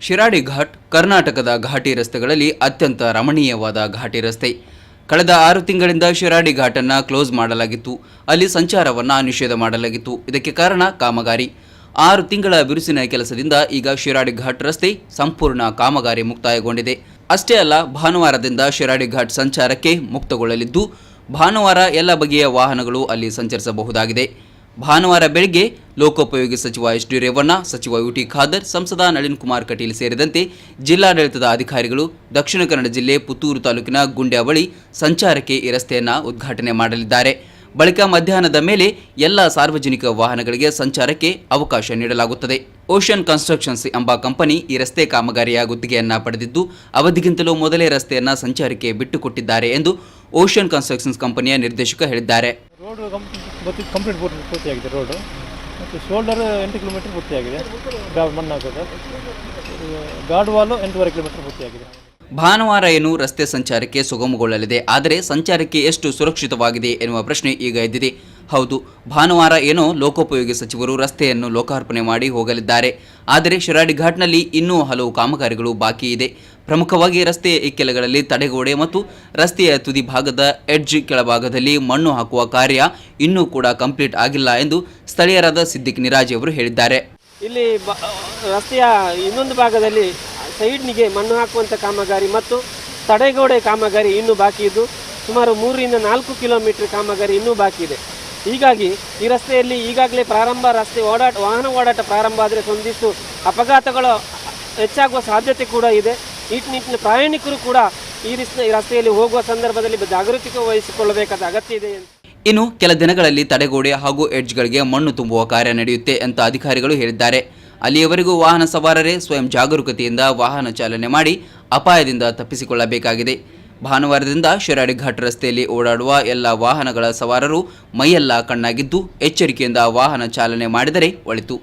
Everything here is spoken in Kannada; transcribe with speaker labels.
Speaker 1: ಶಿರಾಡಿ ಘಾಟ್ ಕರ್ನಾಟಕದ ಘಾಟಿ ರಸ್ತೆಗಳಲ್ಲಿ ಅತ್ಯಂತ ರಮಣೀಯವಾದ ಘಾಟಿ ರಸ್ತೆ. ಕಳೆದ 6 ತಿಂಗಳಿಂದ ಶಿರಾಡಿ ಘಾಟನ್ನು ಕ್ಲೋಸ್ ಮಾಡಲಾಗಿತ್ತು. ಅಲ್ಲಿ ಸಂಚಾರವನ್ನು ನಿಷೇಧ ಮಾಡಲಾಗಿತ್ತು. ಇದಕ್ಕೆ ಕಾರಣ ಕಾಮಗಾರಿ. 6 ತಿಂಗಳ ಬಿರುಸಿನ ಕೆಲಸದಿಂದ ಈಗ ಶಿರಾಡಿ ಘಾಟ್ ರಸ್ತೆ ಸಂಪೂರ್ಣ ಕಾಮಗಾರಿ ಮುಕ್ತಾಯಗೊಂಡಿದೆ. ಅಷ್ಟೇ ಅಲ್ಲ, ಭಾನುವಾರದಿಂದ ಶಿರಾಡಿ ಘಾಟ್ ಸಂಚಾರಕ್ಕೆ ಮುಕ್ತಗೊಳ್ಳಲಿದ್ದು ಭಾನುವಾರ ಎಲ್ಲ ಬಗೆಯ ವಾಹನಗಳು ಅಲ್ಲಿ ಸಂಚರಿಸಬಹುದಾಗಿದೆ. ಭಾನುವಾರ ಬೆಳಗ್ಗೆ ಲೋಕೋಪಯೋಗಿ ಸಚಿವ ಎಚ್ ಡಿ ರೇವಣ್ಣ, ಸಚಿವ ಯುಟಿ ಖಾದರ್, ಸಂಸದ ನಳಿನ್ ಕುಮಾರ್ ಕಟೀಲ್ ಸೇರಿದಂತೆ ಜಿಲ್ಲಾಡಳಿತದ ಅಧಿಕಾರಿಗಳು ದಕ್ಷಿಣ ಕನ್ನಡ ಜಿಲ್ಲೆ ಪುತ್ತೂರು ತಾಲೂಕಿನ ಗುಂಡ್ಯ ಬಳಿ ಸಂಚಾರಕ್ಕೆ ಈ ರಸ್ತೆಯನ್ನು ಉದ್ಘಾಟನೆ ಮಾಡಲಿದ್ದಾರೆ. ಬಳಿಕ ಮಧ್ಯಾಹ್ನದ ಮೇಲೆ ಎಲ್ಲ ಸಾರ್ವಜನಿಕ ವಾಹನಗಳಿಗೆ ಸಂಚಾರಕ್ಕೆ ಅವಕಾಶ ನೀಡಲಾಗುತ್ತದೆ. ಓಷನ್ ಕನ್ಸ್ಟ್ರಕ್ಷನ್ಸ್ ಎಂಬ ಕಂಪನಿ ಈ ರಸ್ತೆ ಕಾಮಗಾರಿಯ ಗುತ್ತಿಗೆಯನ್ನು ಪಡೆದಿದ್ದು ಅವಧಿಗಿಂತಲೂ ಮೊದಲೇ ರಸ್ತೆಯನ್ನು ಸಂಚಾರಕ್ಕೆ ಬಿಟ್ಟುಕೊಟ್ಟಿದ್ದಾರೆ ಎಂದು ಓಷನ್ ಕನ್ಸ್ಟ್ರಕ್ಷನ್ಸ್ ಕಂಪನಿಯ ನಿರ್ದೇಶಕ ಹೇಳಿದ್ದಾರೆ.
Speaker 2: ರೋಡ್ ಕಂಪ್ಲೀಟ್ ಪೂರ್ತಿಯಾಗಿದೆ. ರೋಡ್ ಮತ್ತು ಶೋಲ್ಡರ್ 8 ಕಿಲೋಮೀಟರ್ ಪೂರ್ತಿಯಾಗಿದೆ. ಮಣ್ಣು ಹಾಕೋದು ಗಾರ್ಡ್ ವಾಲು 8.5 ಕಿಲೋಮೀಟರ್ ಪೂರ್ತಿಯಾಗಿದೆ.
Speaker 1: ಭಾನುವಾರ ಏನು ರಸ್ತೆ ಸಂಚಾರಕ್ಕೆ ಸುಗಮಗೊಳ್ಳಲಿದೆ. ಆದರೆ ಸಂಚಾರಕ್ಕೆ ಎಷ್ಟು ಸುರಕ್ಷಿತವಾಗಿದೆ ಎನ್ನುವ ಪ್ರಶ್ನೆ ಈಗ ಎದ್ದಿದೆ. ಹೌದು, ಭಾನುವಾರ ಏನೋ ಲೋಕೋಪಯೋಗಿ ಸಚಿವರು ರಸ್ತೆಯನ್ನು ಲೋಕಾರ್ಪಣೆ ಮಾಡಿ ಹೋಗಲಿದ್ದಾರೆ. ಆದರೆ ಶಿರಾಡಿ ಘಾಟ್ನಲ್ಲಿ ಇನ್ನೂ ಹಲವು ಕಾಮಗಾರಿಗಳು ಬಾಕಿ ಇದೆ. ಪ್ರಮುಖವಾಗಿ ರಸ್ತೆಯ ಇಕ್ಕೆಲಗಳಲ್ಲಿ ತಡೆಗೋಡೆ ಮತ್ತು ರಸ್ತೆಯ ತುದಿ ಭಾಗದ ಎಡ್ಜ್ ಕೆಳಭಾಗದಲ್ಲಿ ಮಣ್ಣು ಹಾಕುವ ಕಾರ್ಯ ಇನ್ನೂ ಕೂಡ ಕಂಪ್ಲೀಟ್ ಆಗಿಲ್ಲ ಎಂದು ಸ್ಥಳೀಯರಾದ ಸಿದ್ದಿಕ್ ನಿರಾಜ್ ಅವರು ಹೇಳಿದ್ದಾರೆ.
Speaker 3: ಇಲ್ಲಿ ರಸ್ತೆಯ ಇನ್ನೊಂದು ಭಾಗದಲ್ಲಿ ಸೈಡ್ನಿಗೆ ಮಣ್ಣು ಹಾಕುವಂಥ ಕಾಮಗಾರಿ ಮತ್ತು ತಡೆಗೋಡೆ ಕಾಮಗಾರಿ ಇನ್ನೂ ಬಾಕಿ ಇದ್ದು ಸುಮಾರು 3 ರಿಂದ 4 ಕಿಲೋಮೀಟರ್ ಕಾಮಗಾರಿ ಇನ್ನೂ ಬಾಕಿ ಇದೆ. ಹೀಗಾಗಿ ಈ ರಸ್ತೆಯಲ್ಲಿ ಈಗಾಗಲೇ ವಾಹನ ಓಡಾಟ ಪ್ರಾರಂಭ ಆದರೆ ಒಂದಿಷ್ಟು ಅಪಘಾತಗಳು ಹೆಚ್ಚಾಗುವ ಸಾಧ್ಯತೆ ಕೂಡ ಇದೆ. ಈ ನಿಟ್ಟಿನ ಪ್ರಯಾಣಿಕರು ಕೂಡ ಈ ರಸ್ತೆಯಲ್ಲಿ ಹೋಗುವ ಸಂದರ್ಭದಲ್ಲಿ ಜಾಗೃತಿ ವಹಿಸಿಕೊಳ್ಳಬೇಕಾದ ಅಗತ್ಯ ಇದೆ.
Speaker 1: ಇನ್ನು ಕೆಲ ದಿನಗಳಲ್ಲಿ ತಡೆಗೋಡೆ ಹಾಗೂ ಎಡ್ಜ್ಗಳಿಗೆ ಮಣ್ಣು ತುಂಬುವ ಕಾರ್ಯ ನಡೆಯುತ್ತೆ ಅಂತ ಅಧಿಕಾರಿಗಳು ಹೇಳಿದ್ದಾರೆ. ಅಲ್ಲಿಯವರೆಗೂ ವಾಹನ ಸವಾರರೇ ಸ್ವಯಂ ಜಾಗರೂಕತೆಯಿಂದ ವಾಹನ ಚಾಲನೆ ಮಾಡಿ ಅಪಾಯದಿಂದ ತಪ್ಪಿಸಿಕೊಳ್ಳಬೇಕಾಗಿದೆ. ಭಾನುವಾರದಿಂದ ಶಿರಾಡಿ ಘಾಟ್ ರಸ್ತೆಯಲ್ಲಿ ಓಡಾಡುವ ಎಲ್ಲ ವಾಹನಗಳ ಸವಾರರು ಮೈಯೆಲ್ಲ ಕಣ್ಣಾಗಿದ್ದು ಎಚ್ಚರಿಕೆಯಿಂದ ವಾಹನ ಚಾಲನೆ ಮಾಡಿದರೆ ಒಳಿತು.